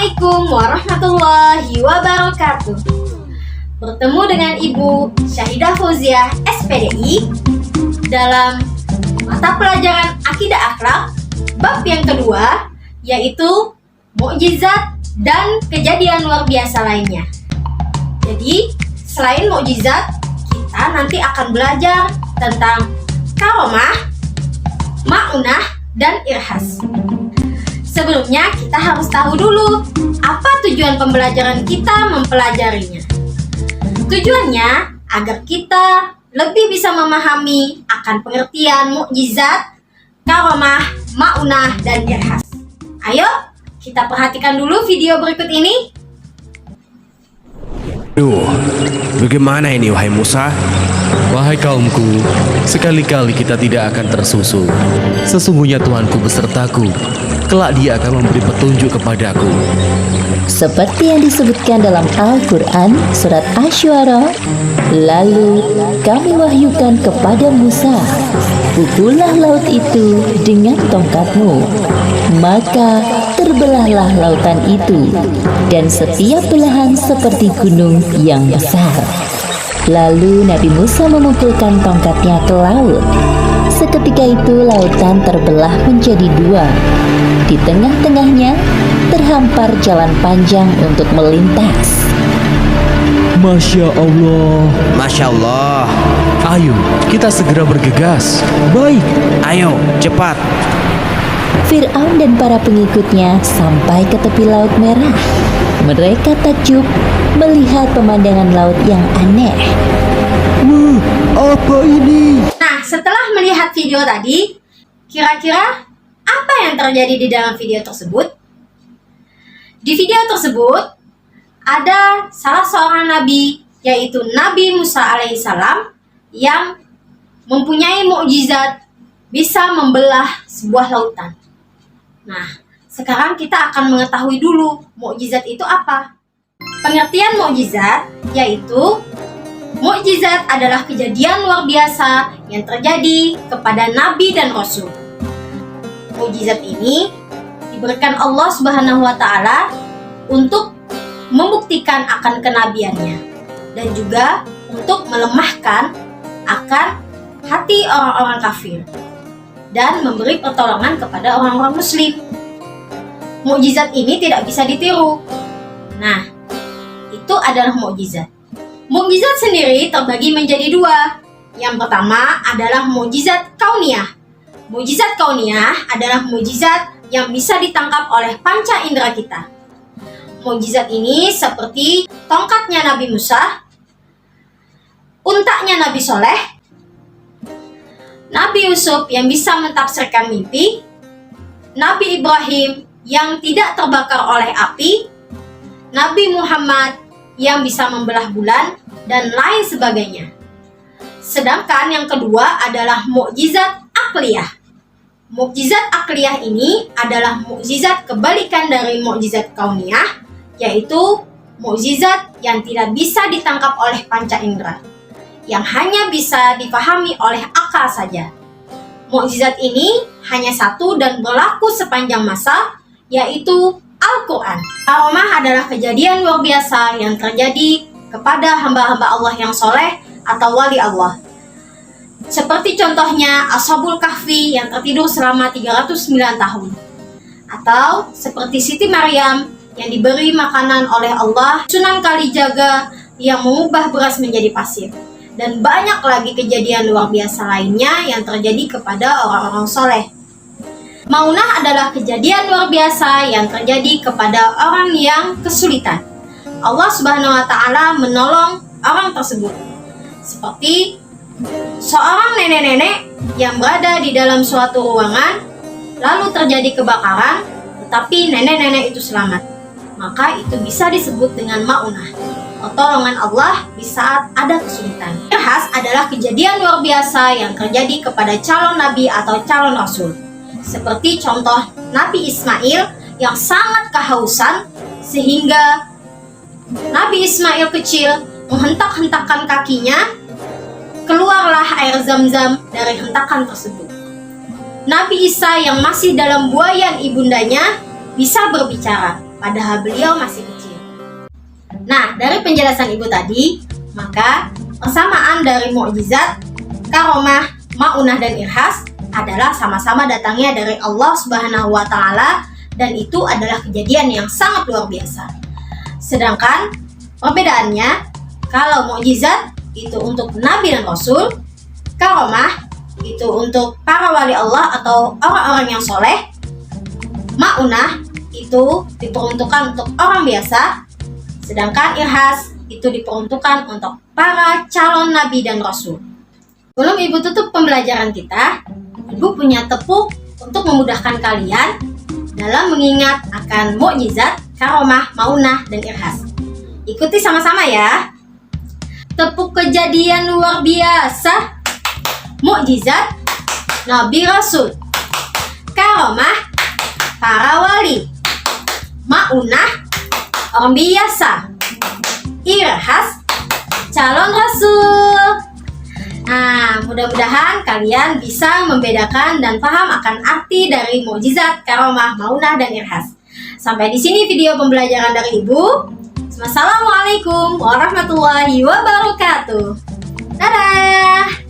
Assalamualaikum warahmatullahi wabarakatuh. Bertemu dengan Ibu Syahidah Fauziah SPDI dalam mata pelajaran Akidah Akhlak bab yang kedua, yaitu mukjizat dan kejadian luar biasa lainnya. Jadi, selain mukjizat, kita nanti akan belajar tentang karomah, ma'unah, dan irhas. Sebelumnya, kita harus tahu dulu apa tujuan pembelajaran kita mempelajarinya. Tujuannya agar kita lebih bisa memahami akan pengertian mukjizat, karomah, ma'unah, dan irhas. Ayo, kita perhatikan dulu video berikut ini. Duh, bagaimana ini wahai Musa? Wahai kaumku, sekali-kali kita tidak akan tersusu. Sesungguhnya Tuhanku besertaku. Kelak Dia akan memberi petunjuk kepadaku. Seperti yang disebutkan dalam Al-Quran surat Asy-Syu'ara, lalu kami wahyukan kepada Musa, pukullah laut itu dengan tongkatmu. Maka terbelahlah lautan itu, dan setiap belahan seperti gunung yang besar. Lalu Nabi Musa memukulkan tongkatnya ke laut. Seketika itu lautan terbelah menjadi dua. Di tengah-tengahnya terhampar jalan panjang untuk melintas. Masya Allah. Masya Allah. Ayo, kita segera bergegas. Baik, ayo cepat. Fir'aun dan para pengikutnya sampai ke tepi Laut Merah. Mereka takjub melihat pemandangan laut yang aneh. Apa ini? Nah, setelah melihat video tadi, kira-kira apa yang terjadi di dalam video tersebut? Di video tersebut, ada salah seorang nabi, yaitu Nabi Musa alaihissalam, yang mempunyai mukjizat bisa membelah sebuah lautan. Nah, sekarang kita akan mengetahui dulu mukjizat itu apa. Pengertian mukjizat yaitu mukjizat adalah kejadian luar biasa yang terjadi kepada nabi dan rasul. Mukjizat ini diberikan Allah Subhanahu wa taala untuk membuktikan akan kenabiannya dan juga untuk melemahkan akan hati orang-orang kafir dan memberi pertolongan kepada orang-orang muslim. Mukjizat ini tidak bisa ditiru. Nah, itu adalah mukjizat. Mukjizat sendiri terbagi menjadi dua. Yang pertama adalah mukjizat kauniyah. Mukjizat kauniyah adalah mukjizat yang bisa ditangkap oleh panca indera kita. Mukjizat ini seperti tongkatnya Nabi Musa, untaknya Nabi Soleh, Nabi Yusuf yang bisa mentafsirkan mimpi, Nabi Ibrahim yang tidak terbakar oleh api, Nabi Muhammad yang bisa membelah bulan, dan lain sebagainya. Sedangkan yang kedua adalah mukjizat akliyah. Mukjizat akliyah ini adalah mukjizat kebalikan dari mukjizat kauniyah, yaitu mukjizat yang tidak bisa ditangkap oleh panca indera, yang hanya bisa dipahami oleh akal saja. Mukjizat ini hanya satu dan berlaku sepanjang masa, yaitu Al-Quran. Karomah adalah kejadian luar biasa yang terjadi kepada hamba-hamba Allah yang soleh atau wali Allah. Seperti contohnya Ashabul Kahfi yang tertidur selama 309 tahun. Atau seperti Siti Maryam yang diberi makanan oleh Allah, Sunan Kalijaga yang mengubah beras menjadi pasir. Dan banyak lagi kejadian luar biasa lainnya yang terjadi kepada orang-orang soleh. Ma'unah adalah kejadian luar biasa yang terjadi kepada orang yang kesulitan. Allah Subhanahu wa taala menolong orang tersebut. Seperti seorang nenek-nenek yang berada di dalam suatu ruangan, lalu terjadi kebakaran, tetapi nenek-nenek itu selamat. Maka itu bisa disebut dengan ma'unah, pertolongan Allah di saat ada kesulitan. Irhas adalah kejadian luar biasa yang terjadi kepada calon nabi atau calon rasul. Seperti contoh Nabi Ismail yang sangat kehausan sehingga Nabi Ismail kecil menghentak-hentakkan kakinya, keluarlah air zam-zam dari hentakan tersebut. Nabi Isa yang masih dalam buayan ibundanya bisa berbicara. padahal beliau masih kecil. Nah, dari penjelasan ibu tadi, maka persamaan dari mukjizat, karomah, maunah dan irhas adalah sama-sama datangnya dari Allah Subhanahu wa Ta'ala, dan itu adalah kejadian yang sangat luar biasa. Sedangkan perbedaannya, kalau mukjizat itu untuk nabi dan rasul, karomah itu untuk para wali Allah atau orang-orang yang soleh, maunah itu diperuntukkan untuk orang biasa, sedangkan irhas itu diperuntukkan untuk para calon nabi dan rasul. Sebelum ibu tutup pembelajaran kita, ibu punya tepuk untuk memudahkan kalian dalam mengingat akan mukjizat, karomah, maunah, dan irhas. Ikuti sama-sama ya. Tepuk kejadian luar biasa, mukjizat, nabi rasul, karomah, para wali, maunah, orang biasa, irhas, calon rasul. Nah, mudah-mudahan kalian bisa membedakan dan paham akan arti dari mukjizat, karomah, maunah, dan irhas. Sampai di sini video pembelajaran dari ibu. Wassalamualaikum warahmatullahi wabarakatuh. Dadah.